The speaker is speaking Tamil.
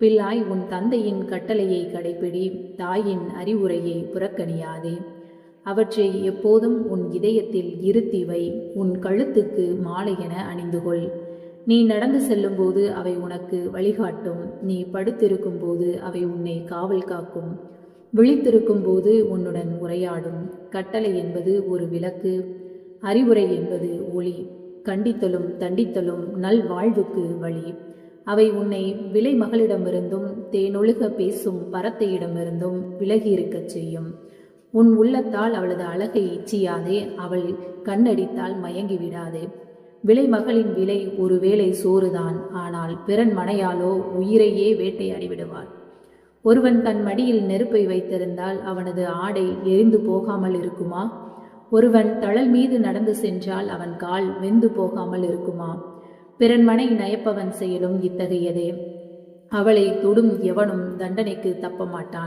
பிள்ளாய், உன் தந்தையின் கட்டளையை கடைப்பிடி, தாயின் அறிவுரையை புறக்கணியாதே. அவற்றை எப்போதும் உன் இதயத்தில் இருத்தி வை, உன் கழுத்துக்கு மாலையென அணிந்துகொள். நீ நடந்து செல்லும்போது அவை உனக்கு வழிகாட்டும், நீ படுத்திருக்கும் போது அவை உன்னை காவல் காக்கும், விழித்திருக்கும் போது உன்னுடன் உரையாடும். கட்டளை என்பது ஒரு விளக்கு, அறிவுரை என்பது ஒளி. கண்டித்தலும் தண்டித்தலும் நல் வாழ்வுக்கு வழி. அவை உன்னை விலை மகளிடமிருந்தும் தேனொழுக பேசும் பரத்தையிடமிருந்தும் விலகியிருக்கச் செய்யும். உன் உள்ளத்தால் அவளது அழகை இச்சியாதே, அவள் கண்ணடித்தால் மயங்கிவிடாதே. விலை மகளின் விலை ஒருவேளை சோறுதான், ஆனால் பிறன் மனையாலோ உயிரையே வேட்டையாடி விடுவாள். ஒருவன் தன் மடியில் நெருப்பை வைத்திருந்தால் அவனது ஆடை எரிந்து போகாமல் இருக்குமா? ஒருவன் தழல் மீது நடந்து சென்றால் அவன் கால் வெந்து போகாமல் இருக்குமா? பிறன் மனை நயப்பவன் செயலும் இத்தகையதே. அவளை தொடும் எவனும் தண்டனைக்கு தப்ப மாட்டான்.